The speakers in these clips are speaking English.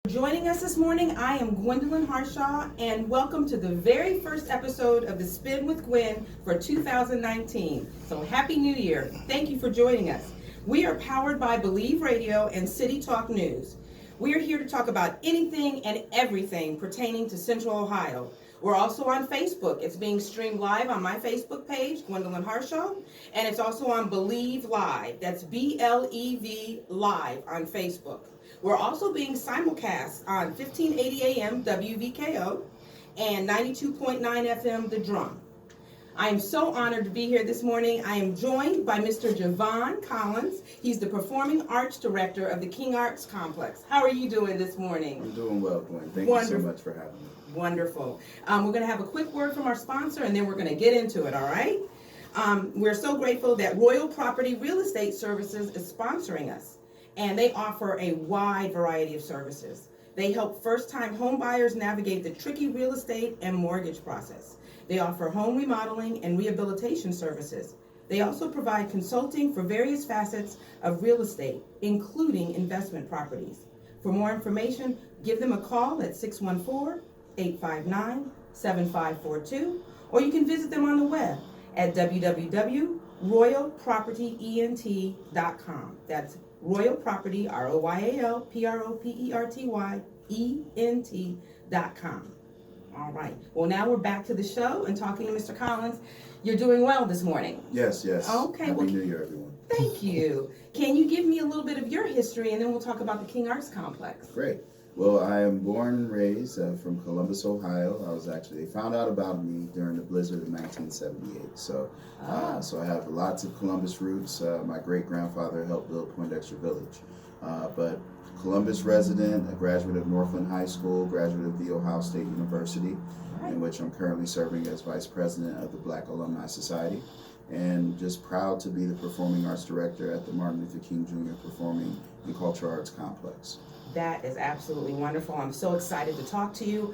Joining us this morning, I am Gwen Harshaw, and welcome to the very first episode of the Spin with Gwen for 2019. So Happy New Year. Thank you for joining us. We are powered by Believe Radio and City Talk News. We are here to talk about anything and everything pertaining to Central Ohio. We're also on Facebook. It's being streamed live on my Facebook page, Gwendolyn Harshaw, and it's also on Believe Live. That's BLEV Live on Facebook. We're also being simulcast on 1580 AM WVKO and 92.9 FM The Drum. I am so honored to be here this morning. I am joined by Mr. Jevon Collins. He's the Performing Arts Director of the King Arts Complex. How are you doing this morning? I'm doing well, Gwen. Thank you so much for having me. Wonderful. We're going to have a quick word from our sponsor, and then we're going to get into it, all right? We're so grateful that Royal Property Real Estate Services is sponsoring us, and they offer a wide variety of services. They help first-time home buyers navigate the tricky real estate and mortgage process. They offer home remodeling and rehabilitation services. They also provide consulting for various facets of real estate, including investment properties. For more information, give them a call at 614-859-7542, or you can visit them on the web at www.royalpropertyent.com. That's Royal Property, ROYALPROPERTYENT.com. All right. Well, now we're back to the show and talking to Mr. Collins. You're doing well this morning. Yes. Okay. Happy New Year, everyone. Thank you. Can you give me a little bit of your history, and then we'll talk about the King Arts Complex? Great. Well, I am born and raised from Columbus, Ohio. They found out about me during the blizzard of 1978. So I have lots of Columbus roots. My great-grandfather helped build Poindexter Village. But Columbus resident, a graduate of Northland High School, graduate of The Ohio State University, in which I'm currently serving as Vice President of the Black Alumni Society, and just proud to be the Performing Arts Director at the Martin Luther King Jr. Performing and Cultural Arts Complex. That is absolutely wonderful. I'm so excited to talk to you.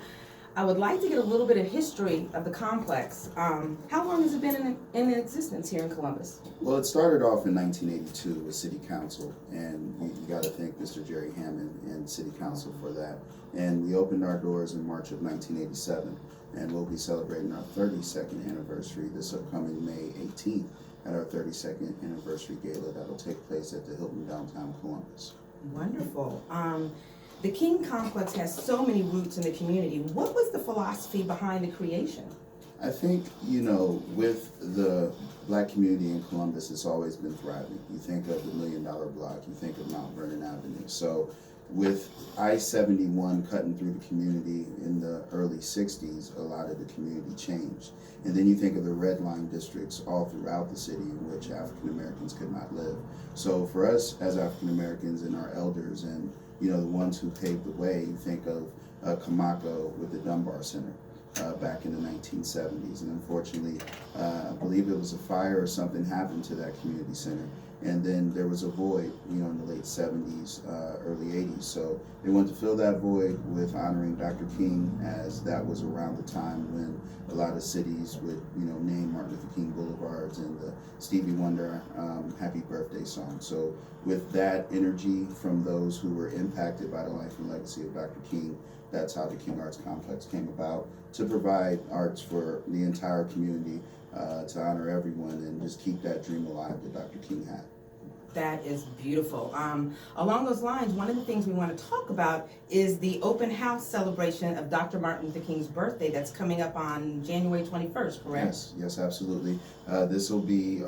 I would like to get a little bit of history of the complex. How long has it been in existence here in Columbus? Well, it started off in 1982 with City Council, and you got to thank Mr. Jerry Hammond and City Council for that. And we opened our doors in March of 1987, and we'll be celebrating our 32nd anniversary this upcoming May 18th at our 32nd anniversary gala that'll take place at the Hilton downtown Columbus. Wonderful. The King Complex has so many roots in the community. What was the philosophy behind the creation? I think, with the Black community in Columbus, it's always been thriving. You think of the $1 Million Block, you think of Mount Vernon Avenue. So with I-71 cutting through the community in the early 60s, a lot of the community changed. And then you think of the red line districts all throughout the city in which African Americans could not live. So for us as African Americans and our elders and the ones who paved the way, you think of Kamako with the Dunbar Center back in the 1970s. And unfortunately, I believe it was a fire or something happened to that community center. And then there was a void, in the late 70s, early 80s. So they wanted to fill that void with honoring Dr. King, as that was around the time when a lot of cities would, name Martin Luther King Boulevards and the Stevie Wonder Happy Birthday song. So with that energy from those who were impacted by the life and legacy of Dr. King, that's how the King Arts Complex came about, to provide arts for the entire community, to honor everyone and just keep that dream alive that Dr. King had. That is beautiful. Along those lines, one of the things we want to talk about is the open house celebration of Dr. Martin Luther King's birthday that's coming up on January 21st, correct? Yes, absolutely. This will be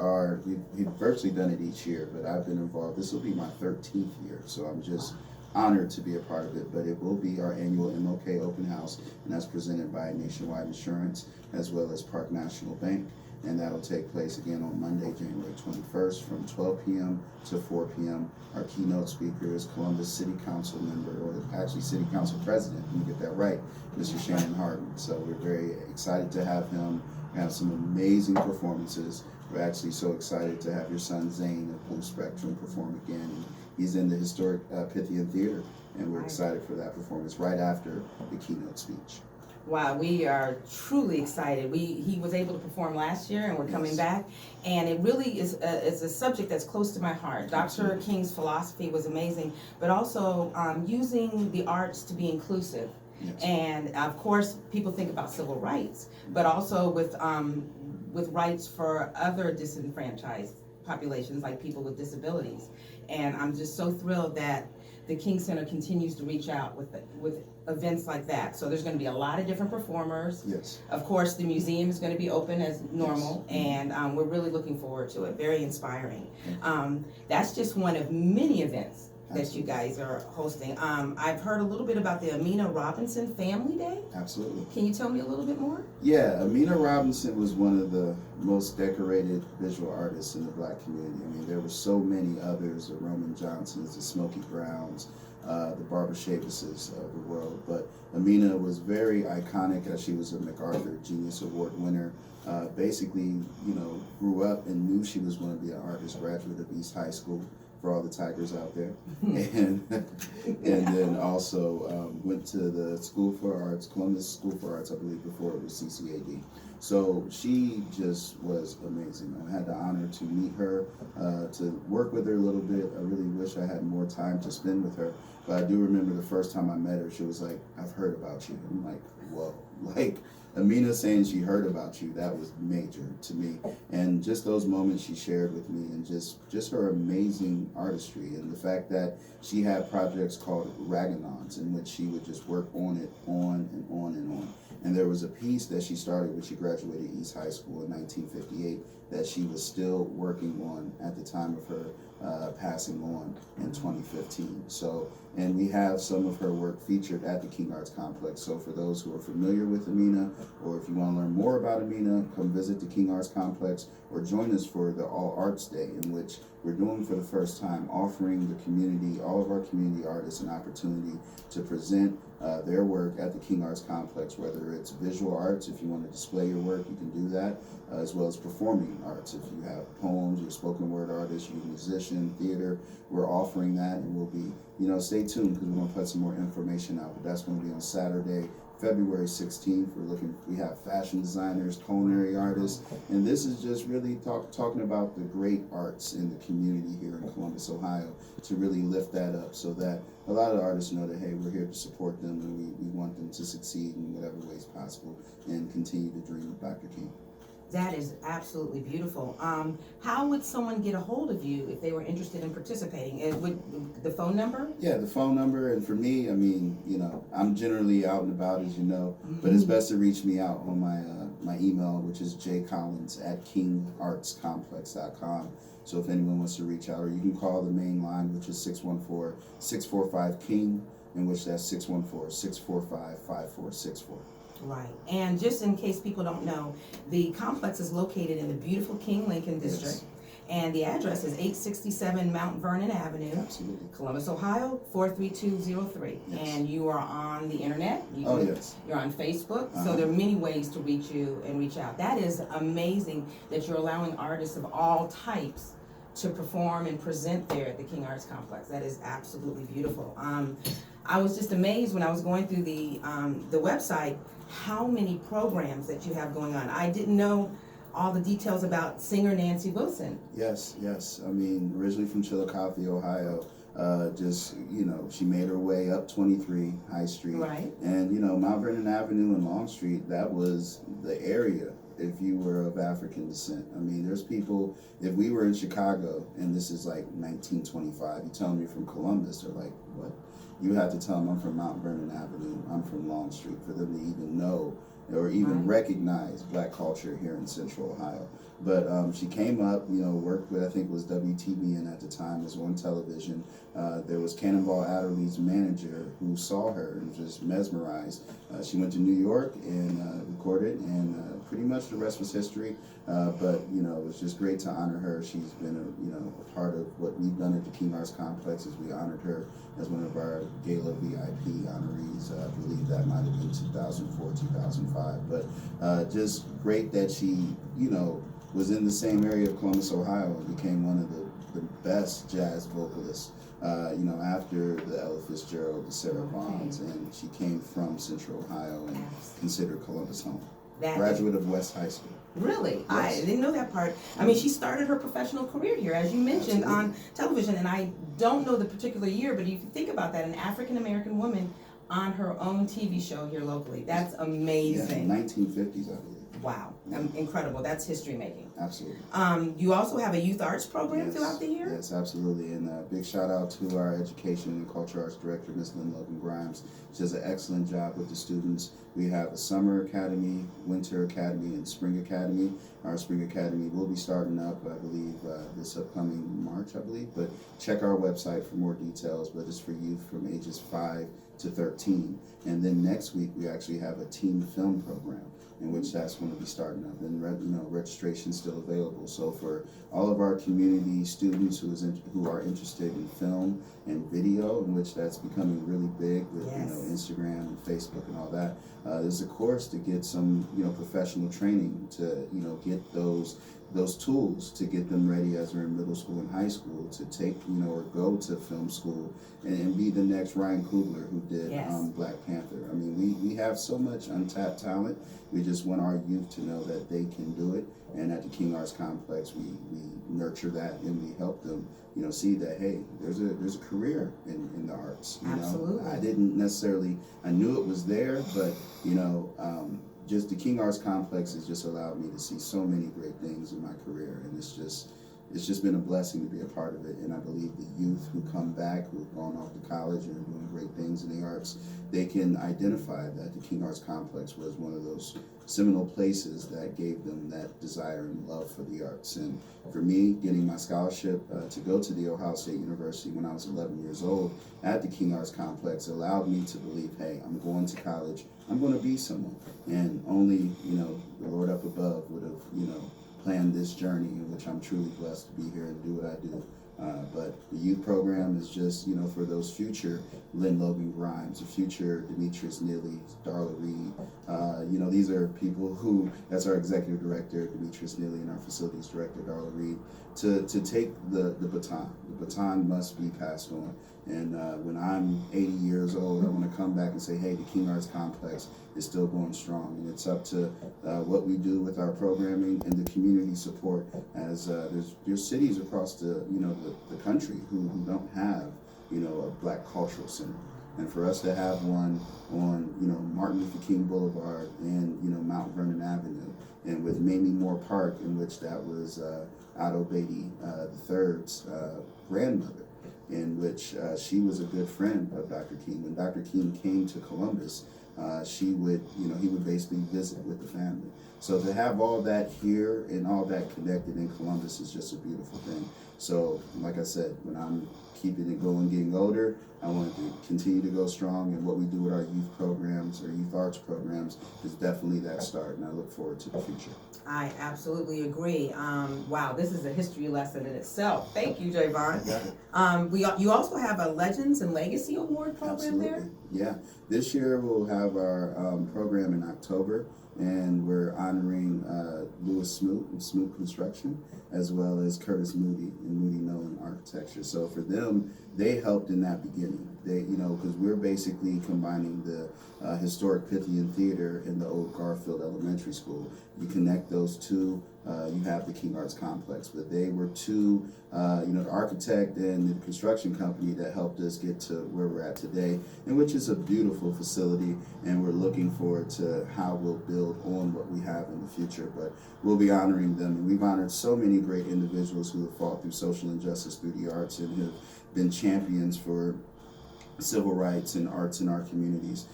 we've virtually done it each year, but I've been involved. This will be my 13th year, so I'm just honored to be a part of it. But it will be our annual MLK open house, and that's presented by Nationwide Insurance as well as Park National Bank. And that'll take place again on Monday, January 21st from 12 p.m. to 4 p.m. Our keynote speaker is Columbus City Council member, or actually City Council President, you get that right, Mr. Shannon Harden. So we're very excited to have him. We have some amazing performances. We're actually so excited to have your son Zane of Blue Spectrum perform again. He's in the historic Pythian Theater, and we're excited for that performance right after the keynote speech. Wow, we are truly excited. He was able to perform last year, and we're coming Yes. back. And it really is a subject that's close to my heart. Dr. Absolutely. King's philosophy was amazing, but also using the arts to be inclusive. Yes. And of course, people think about civil rights, but also with rights for other disenfranchised populations, like people with disabilities. And I'm just so thrilled that the King Center continues to reach out with events like that. So there's going to be a lot of different performers. Yes. Of course, the museum is going to be open as normal, Yes. and we're really looking forward to it. Very inspiring. That's just one of many events that you guys are hosting. I've heard a little bit about the Amina Robinson Family Day. Absolutely. Can you tell me a little bit more? Yeah, Amina Robinson was one of the most decorated visual artists in the Black community. I mean, there were so many others, the Roman Johnsons, the Smokey Browns, the Barbara Shavises of the world. But Amina was very iconic as she was a MacArthur Genius Award winner. Basically, grew up and knew she was going to be an artist, graduate of East High School, for all the Tigers out there, and then also went to the School for Arts, Columbus School for Arts, I believe, before it was CCAD. So she just was amazing. I had the honor to meet her, to work with her a little bit. I really wish I had more time to spend with her, but I do remember the first time I met her, she was like, "I've heard about you." I'm like, whoa, like Amina saying she heard about you, that was major to me. And just those moments she shared with me, and just her amazing artistry, and the fact that she had projects called Raganons, in which she would just work on it on and on and on. And there was a piece that she started when she graduated East High School in 1958 that she was still working on at the time of her passing on in 2015. So, and we have some of her work featured at the King Arts Complex. So for those who are familiar with Amina, or if you want to learn more about Amina, come visit the King Arts Complex or join us for the All Arts Day, in which we're doing for the first time, offering the community, all of our community artists, an opportunity to present their work at the King Arts Complex, whether it's visual arts, if you want to display your work, you can do that, as well as performing arts. If you have poems, you're a spoken word artist, you're a musician, theater, we're offering that, and we'll be, stay tuned, because we're going to put some more information out, but that's going to be on Saturday, February 16th. We have fashion designers, culinary artists, and this is just really talking about the great arts in the community here in Columbus, Ohio, to really lift that up, so that a lot of artists know that, hey, we're here to support them, and we want them to succeed in whatever ways possible and continue to dream of Dr. King. That is absolutely beautiful. How would someone get a hold of you if they were interested in participating? Would the phone number? Yeah, the phone number. And for me, I mean, I'm generally out and about, as you know, but it's best to reach me out on my email, which is jcollins@kingartscomplex.com. So if anyone wants to reach out, or you can call the main line, which is 614-645-KING, in which that's 614-645-5464. Right. And just in case people don't know, the complex is located in the beautiful King Lincoln District. Yes. And the address is 867 Mount Vernon Avenue, Absolutely. Columbus, Ohio, 43203. Yes. And you are on the internet. Yes. You're on Facebook. So there are many ways to reach you and reach out. That is amazing that you're allowing artists of all types to perform and present there at the King Arts Complex. That is absolutely beautiful. I was just amazed when I was going through the website how many programs that you have going on. I didn't know all the details about singer Nancy Wilson. Yes. I mean, originally from Chillicothe, Ohio. She made her way up 23 High Street. Right. And, Mount Vernon Avenue and Long Street, that was the area if you were of African descent. I mean, there's people, if we were in Chicago, and this is like 1925, you tell me you're from Columbus, they're like, what? You have to tell them I'm from Mount Vernon Avenue, I'm from Long Street, for them to even know or even recognize Black culture here in Central Ohio. But she came up, worked with, I think it was WTBN at the time, was on television. There was Cannonball Adderley's manager who saw her and was just mesmerized. She went to New York and recorded, and pretty much the rest was history. But it was just great to honor her. She's been a part of what we've done at the King Arts Complex, as we honored her as one of our Gala VIP honorees. I believe that might have been 2004, 2005. But just great that she, was in the same area of Columbus, Ohio, and became one of the best jazz vocalists after the Ella Fitzgerald, the Sarah Vaughn's, and she came from Central Ohio and considered Columbus home. Graduate of West High School. Really? Yes. I didn't know that part. I mean, she started her professional career here, as you mentioned, on television, and I don't know the particular year, but if you think about that, an African-American woman on her own TV show here locally. That's amazing. Yeah, 1950s, I believe. Wow, incredible. That's history making. Absolutely. You also have a youth arts program throughout the year? Yes, absolutely. And a big shout out to our education and culture arts director, Ms. Lynn Logan Grimes. She does an excellent job with the students. We have a summer academy, winter academy, and spring academy. Our spring academy will be starting up, I believe, this upcoming March, I believe. But check our website for more details. But it's for youth from ages 5 to 13. And then next week, we actually have a teen film program, in which that's going to be starting up, and registration is still available. So for all of our community students who are interested in film and video, in which that's becoming really big with Instagram and Facebook and all that, there's a course to get some professional training to get those tools to get them ready as they're in middle school and high school to take or go to film school and be the next Ryan Coogler who did Black Panther. I mean, we have so much untapped talent. We just want our youth to know that they can do it. And at the King Arts Complex, we nurture that and we help them, see that, hey, there's a career in the arts. Absolutely. I didn't necessarily, I knew it was there, but just the King Arts Complex has just allowed me to see so many great things in my career, and it's just been a blessing to be a part of it. And I believe the youth who come back, who've gone off to college and are doing great things in the arts, they can identify that the King Arts Complex was one of those seminal places that gave them that desire and love for the arts. And for me, getting my scholarship to go to the Ohio State University when I was 11 years old at the King Arts Complex allowed me to believe, hey, I'm going to college, I'm going to be someone. And only, the Lord up above would have, planned this journey in which I'm truly blessed to be here and do what I do. But the youth program is just, for those future Lynn Logan Grimes, the future Demetrius Neely, Darla Reed. These are people who, that's our executive director, Demetrius Neely, and our facilities director, Darla Reed, to take the baton. The baton must be passed on. And when I'm 80 years old, I want to come back and say, hey, the King Arts Complex is still going strong. And it's up to what we do with our programming and the community support, as there's cities across the country who don't have, a Black cultural center. And for us to have one on, Martin Luther King Boulevard and, Mount Vernon Avenue, and with Mamie Moore Park, in which that was Otto Beatty III's grandmother, in which she was a good friend of Dr. King. When Dr. King came to Columbus, he would basically visit with the family. So to have all that here and all that connected in Columbus is just a beautiful thing. So, like I said, when I'm keeping it going, getting older, I want to continue to go strong, and what we do with our youth programs or youth arts programs is definitely that start, and I look forward to the future. I absolutely agree. Wow, this is a history lesson in itself. Thank you, Jevon. You also have a Legends and Legacy Award program there? Yeah. This year we'll have our program in October, and we're honoring Louis Smoot and Smoot Construction, as well as Curtis Moody and Moody Nolan Architecture. So for them, they helped in that beginning. They, because we're basically combining the historic Pythian Theater and the old Garfield Elementary School. You connect those two, you have the King Arts Complex. But they were two, the architect and the construction company that helped us get to where we're at today, and which is a beautiful facility, and we're looking forward to how we'll build on what we have in the future. But we'll be honoring them, and we've honored so many great individuals who have fought through social injustice through the arts and have been champions for civil rights and arts in our communities.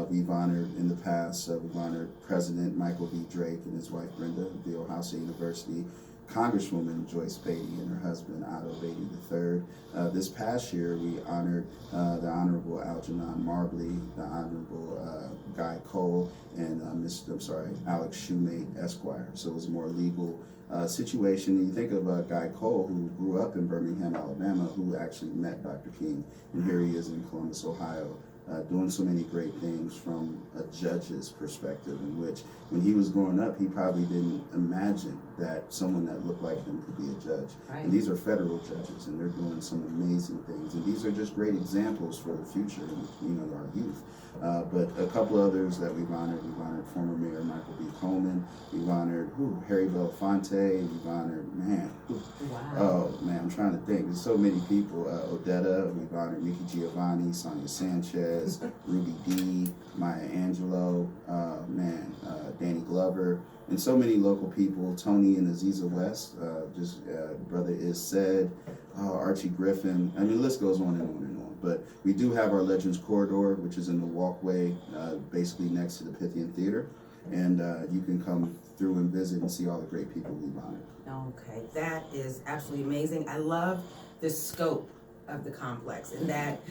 We've honored in the past, we've honored President Michael B. Drake and his wife Brenda of the Ohio State University, Congresswoman Joyce Beatty and her husband Otto Beatty III. This past year we honored the Honorable Algernon Marbley, the Honorable Guy Cole, and Alex Shoemate Esquire. So it was a more legal situation. And you think of Guy Cole, who grew up in Birmingham, Alabama, who actually met Dr. King, and here he is in Columbus, Ohio, doing so many great things from a judge's perspective, in which when he was growing up, he probably didn't imagine that someone that looked like him could be a judge. Right. And these are federal judges, and they're doing some amazing things. And these are just great examples for the future, and our youth. But a couple others that we've honored former Mayor Michael B. Coleman. We've honored Harry Belafonte. We've honored, Wow. oh man, I'm trying to think. There's so many people. Odetta. We've honored Nikki Giovanni, Sonia Sanchez, Ruby D, Maya Angelou, Danny Glover, and so many local people. Tony and Aziza West, brother is said, Archie Griffin. I mean, the list goes on and on and on. But we do have our Legends Corridor, which is in the walkway, basically next to the Pythian Theater, and you can come through and visit and see all the great people we've honored. Okay, that is absolutely amazing. I love the scope of the complex, and that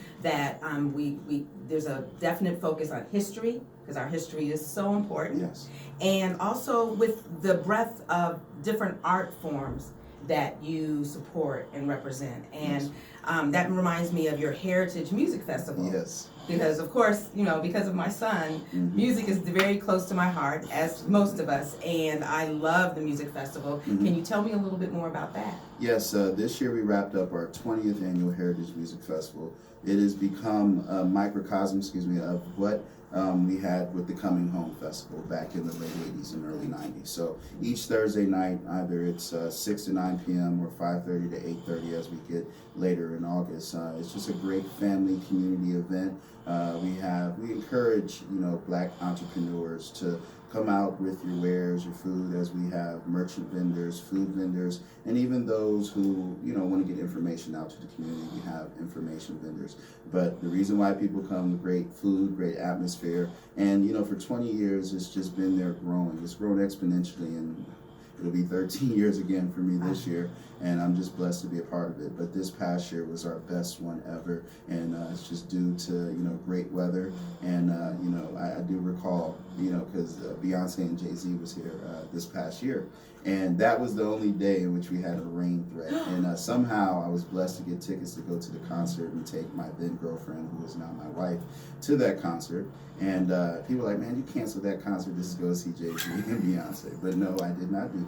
we there's a definite focus on history, because our history is so important. Yes. And also with the breadth of different art forms that you support and represent. And yes. That reminds me of your Heritage Music Festival. Yes. Because of course, because of my son, Mm-hmm. music is very close to my heart, as most of us, and I love the music festival. Mm-hmm. Can you tell me a little bit more about that? Yes, this year we wrapped up our 20th annual Heritage Music Festival. It has become a microcosm, of what we had with the Coming Home Festival back in the late 80s and early 90s. So each Thursday night, either it's 6 to 9 p.m. or 5:30 to 8:30 as we get later in August. It's just a great family community event. We encourage, Black entrepreneurs to come out with your wares, your food, as we have merchant vendors, food vendors, and even those who, want to get information out to the community. We have information vendors. But the reason why people come, great food, great atmosphere, and, for 20 years, it's just been there growing. It's grown exponentially, and it'll be 13 years again for me this year, and I'm just blessed to be a part of it. But this past year was our best one ever, and it's just due to, great weather. And, I do recall, because Beyonce and Jay-Z was here this past year, and that was the only day in which we had a rain threat. And somehow I was blessed to get tickets to go to the concert and take my then girlfriend, who is now my wife, to that concert. And people were like, man, you canceled that concert just to go see Jay-Z and Beyonce. But no, I did not do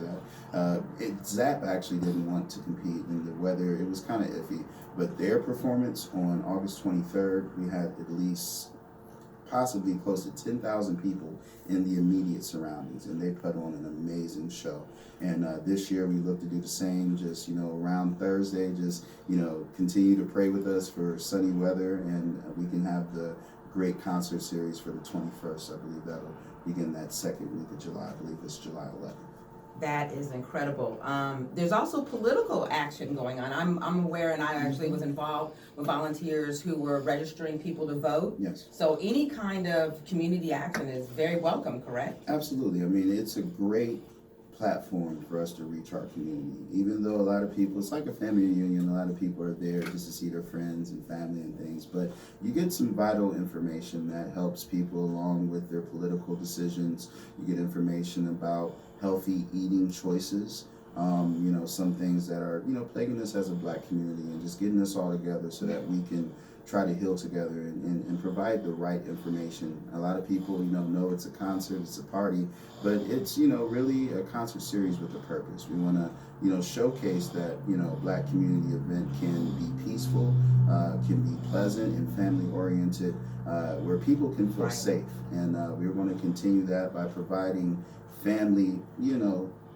that. Zap actually didn't want to compete, and the weather, it was kind of iffy. But their performance on August 23rd, we had at least possibly close to 10,000 people in the immediate surroundings, and they put on an amazing show. And this year we look to do the same, just, around Thursday, just, continue to pray with us for sunny weather, and we can have the great concert series for the 21st. I believe that'll begin that second week of July. I believe it's July 11th. That is incredible. There's also political action going on. I'm aware, and I actually was involved with volunteers who were registering people to vote. Yes. So any kind of community action is very welcome, correct? Absolutely. I mean, it's a great platform for us to reach our community. Even though a lot of people, it's like a family reunion, a lot of people are there just to see their friends and family and things, but you get some vital information that helps people along with their political decisions. You get information about healthy eating choices, some things that are, plaguing us as a Black community, and just getting us all together so that we can try to heal together and provide the right information. A lot of people, know it's a concert, it's a party, but it's, really a concert series with a purpose. We want to, showcase that, Black community event can be peaceful, can be pleasant and family oriented, where people can feel safe. And we're going to continue that by providing family,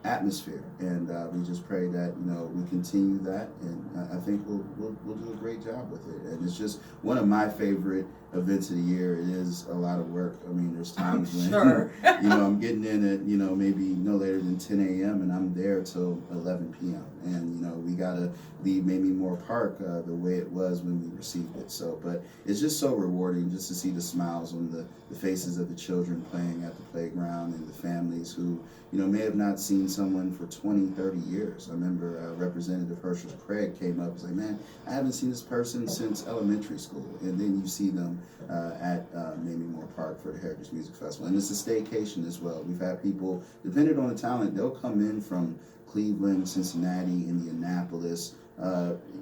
atmosphere, and we just pray that we continue that, and I think we'll do a great job with it. And it's just one of my favorite events of the year. It is a lot of work. I mean, there's times when Sure. I'm getting in at maybe no later than 10 a.m. and I'm there till 11 p.m. and we gotta leave maybe Moore Park the way it was when we received it. So, but it's just so rewarding just to see the smiles on the faces of the children playing at the playground, and the families who may have not seen someone for 20, 30 years. I remember Representative Herschel Craig came up and was like, man, I haven't seen this person since elementary school. And then you see them at Mamie Moore Park for the Heritage Music Festival. And it's a staycation as well. We've had people, depending on the talent, they'll come in from Cleveland, Cincinnati, Indianapolis,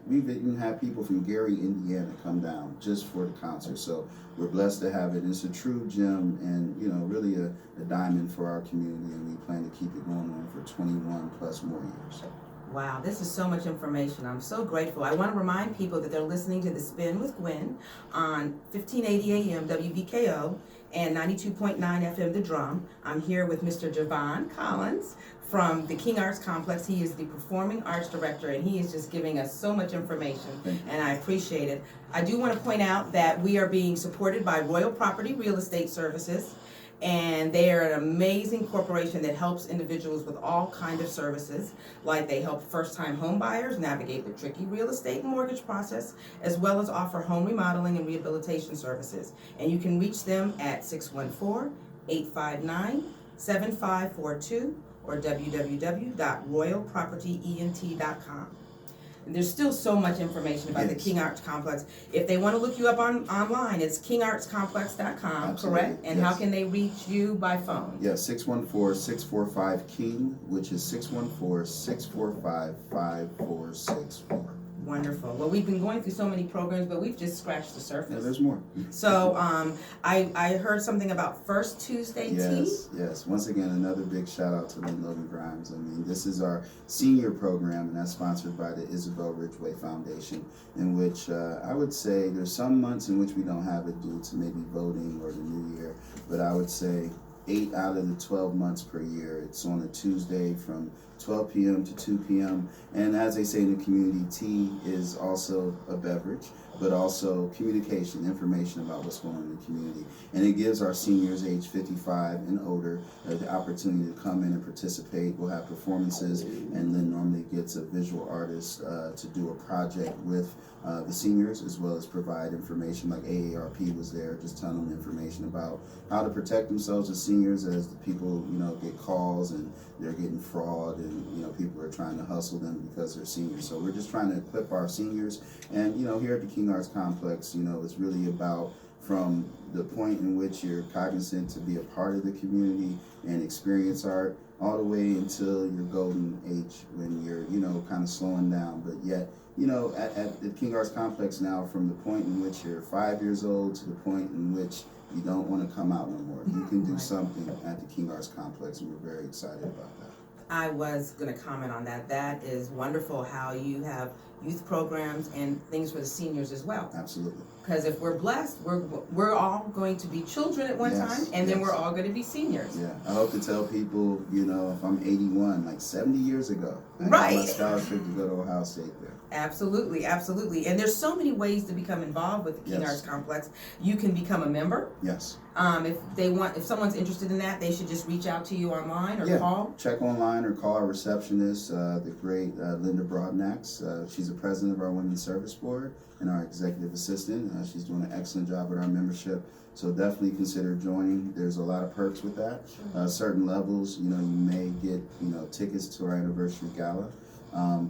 We've even had people from Gary, Indiana come down just for the concert. So we're blessed to have it. It's a true gem and, you know, really a diamond for our community, and we plan to keep it going on for 21 plus more years. Wow, this is so much information. I'm so grateful. I want to remind people that they're listening to The Spin with Gwen on 1580 AM WBKO and 92.9 FM The Drum. I'm here with Mr. Jevon Collins from the King Arts Complex. He is the Performing Arts Director, and he is just giving us so much information, and I appreciate it. I do want to point out that we are being supported by Royal Property Real Estate Services, and they are an amazing corporation that helps individuals with all kinds of services, like they help first-time home buyers navigate the tricky real estate and mortgage process, as well as offer home remodeling and rehabilitation services. And you can reach them at 614-859-7542 or www.royalpropertyent.com. And there's still so much information about the King Arts Complex. If they want to look you up online, it's kingartscomplex.com, correct? And how can they reach you by phone? Yeah, 614-645-KING, which is 614-645-5464. Wonderful. Well, we've been going through so many programs, but we've just scratched the surface. Yeah, there's more. So I heard something about First Tuesday Tea. Yes. Once again, another big shout out to Lynn Logan Grimes. I mean, this is our senior program, and that's sponsored by the Isabel Ridgeway Foundation, in which I would say there's some months in which we don't have it due to maybe voting or the new year, but I would say 8 out of the 12 months per year, it's on a Tuesday from 12 p.m. to 2 p.m. And as they say in the community, tea is also a beverage, but also communication, information about what's going on in the community. And it gives our seniors age 55 and older the opportunity to come in and participate. We'll have performances, and then normally gets a visual artist to do a project with the seniors, as well as provide information. Like AARP was there, just telling them information about how to protect themselves as seniors, as the people, you know, get calls and they're getting fraud, and, you know, people are trying to hustle them because they're seniors. So we're just trying to equip our seniors. And, you know, here at the King Arts Complex, you know, it's really about from the point in which you're cognizant to be a part of the community and experience art, all the way until your golden age when you're, you know, kind of slowing down. But yet, you know, at the King Arts Complex now, from the point in which you're 5 years old to the point in which you don't want to come out no more, you can do something at the King Arts Complex, and we're very excited about that. I was going to comment on that. That is wonderful how you have youth programs and things for the seniors as well. Absolutely. Because if we're blessed, we're all going to be children at one time, and then we're all going to be seniors. Yeah, I hope to tell people, you know, if I'm 81, like 70 years ago, I right, got my scholarship to go to Ohio State there. Absolutely, absolutely. And there's so many ways to become involved with the King Arts Complex. You can become a member. Yes. If someone's interested in that, they should just reach out to you online or call. Check online or call our receptionist, the great Linda Broadnax. She's the president of our Women's Service Board and our executive assistant. She's doing an excellent job with our membership. So definitely consider joining. There's a lot of perks with that. Certain levels, you know, you may get, you know, tickets to our anniversary gala.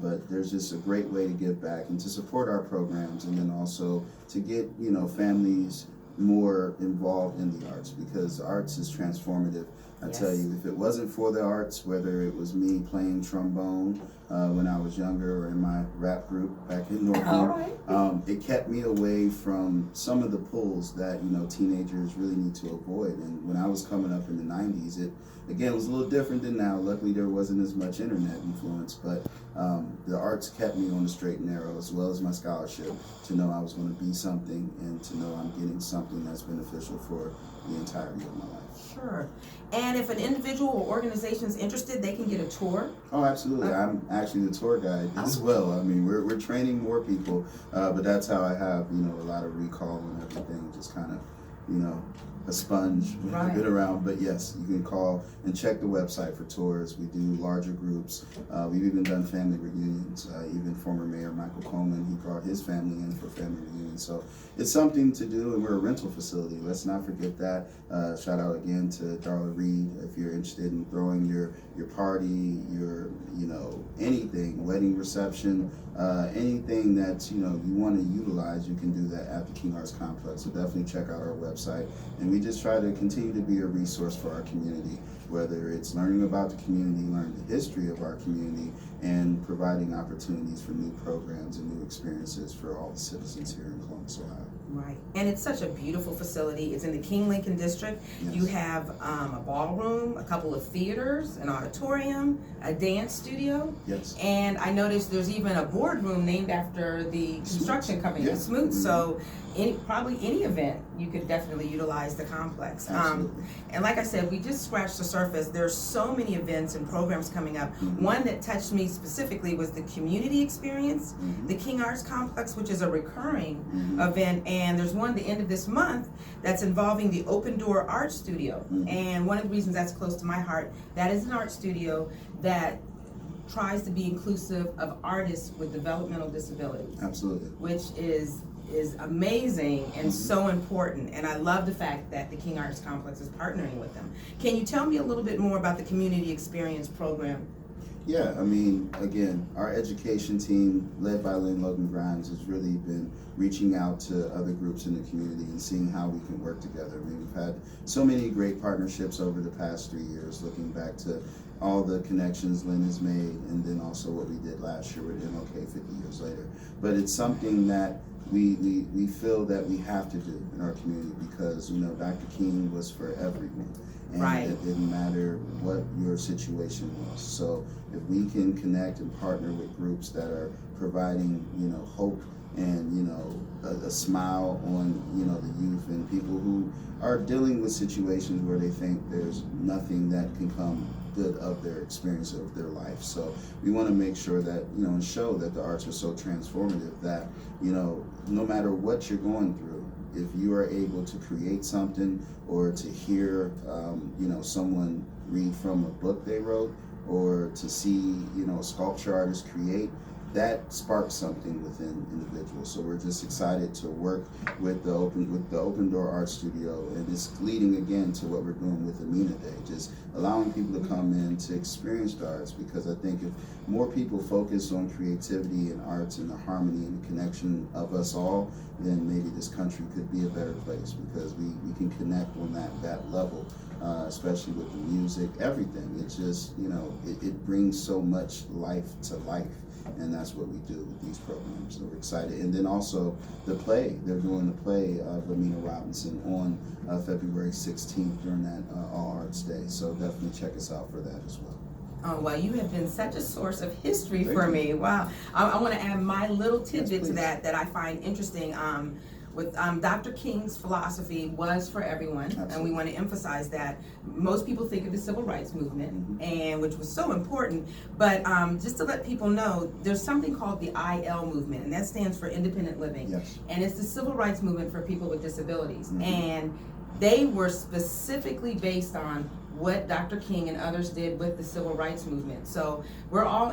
But there's just a great way to give back and to support our programs, and then also to get, you know, families more involved in the arts, because arts is transformative. I tell you, if it wasn't for the arts, whether it was me playing trombone when I was younger or in my rap group back in Northview, it kept me away from some of the pulls that, you know, teenagers really need to avoid. And when I was coming up in the 90s, it again was a little different than now. Luckily, there wasn't as much internet influence, but the arts kept me on the straight and narrow, as well as my scholarship, to know I was going to be something and to know I'm getting something that's beneficial for the entirety of my life. Sure. And if an individual or organization is interested, they can get a tour. Oh, absolutely. I'm actually the tour guide as well. I mean, we're training more people, but that's how I have, you know, a lot of recall and everything, just kind of, you know, a sponge when I've been around. But yes, you can call and check the website for tours. We do larger groups. We've even done family reunions. Even former Mayor Michael Coleman, he brought his family in for family reunions. So it's something to do, and we're a rental facility. Let's not forget that. Shout out again to Darla Reed. If you're interested in throwing your party, your, you know, anything, wedding reception, anything that, you know, you want to utilize, you can do that at the King Arts Complex. So definitely check out our website. And we we just try to continue to be a resource for our community, whether it's learning about the community, learning the history of our community, and providing opportunities for new programs and new experiences for all the citizens here in Columbus, Ohio. Right, and it's such a beautiful facility. It's in the King Lincoln District. Yes. You have a ballroom, a couple of theaters, an auditorium, a dance studio. Yes. And I noticed there's even a boardroom named after the construction company, Yeah. Smoot. So probably any event, you could definitely utilize the complex. Absolutely. And like I said, we just scratched the surface. There's so many events and programs coming up. One that touched me specifically was the community experience, the King Arts Complex, which is a recurring event. And there's one at the end of this month that's involving the Open Door Art Studio. And one of the reasons that's close to my heart, that is an art studio that tries to be inclusive of artists with developmental disabilities. Absolutely. Which is amazing and so important. And I love the fact that the King Arts Complex is partnering with them. Can you tell me a little bit more about the community experience program? Yeah, I mean, again, our education team, led by Lynn Logan Grimes, has really been reaching out to other groups in the community and seeing how we can work together. I mean, we've had so many great partnerships over the past 3 years, looking back to all the connections Lynn has made, and then also what we did last year with MLK 50 years later. But it's something that we feel that we have to do in our community because, you know, Dr. King was for everyone. And right. It didn't matter what your situation was. So if we can connect and partner with groups that are providing, you know, hope and, you know, a smile on, you know, the youth and people who are dealing with situations where they think there's nothing that can come good of their experience of their life. So we want to make sure that, you know, and show that the arts are so transformative that, you know, no matter what you're going through, if you are able to create something or to hear, you know, someone read from a book they wrote or to see, you know, a sculpture artist create, that sparks something within individuals. So we're just excited to work with the Open Door Art Studio, and it's leading again to what we're doing with Amina Day, just allowing people to come in to experience the arts, because I think if more people focus on creativity and arts and the harmony and the connection of us all, then maybe this country could be a better place, because we can connect on that level, especially with the music, everything. It's just, you know, it brings so much life to life. And that's what we do with these programs. So we're excited. And then also the play. They're doing the play of Amina Robinson on February 16th during that All Arts Day. So definitely check us out for that as well. Oh, well, you have been such a source of history Thank for you. me. Wow. I want to add my little tidbit Yes, to that I find interesting. With Dr. King's philosophy was for everyone, Absolutely. and we want to emphasize that. Most people think of the civil rights movement, and which was so important, but just to let people know, there's something called the IL movement, and that stands for independent living. Yes. And it's the civil rights movement for people with disabilities. And they were specifically based on what Dr. King and others did with the civil rights movement. So we're all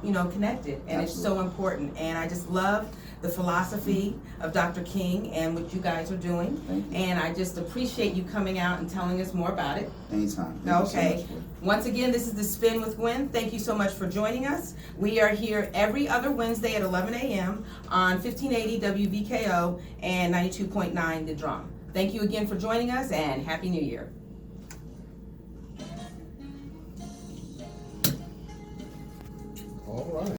you know, connected, and Absolutely. it's so important. And I just love the philosophy of Dr. King and what you guys are doing. Thank you. And I just appreciate you coming out and telling us more about it. Anytime. Thank you so Okay. much, Gwen. Once again, this is The Spin with Gwen. Thank you so much for joining us. We are here every other Wednesday at 11 a.m. on 1580 WVKO and 92.9 The Drum. Thank you again for joining us, and Happy New Year. All right.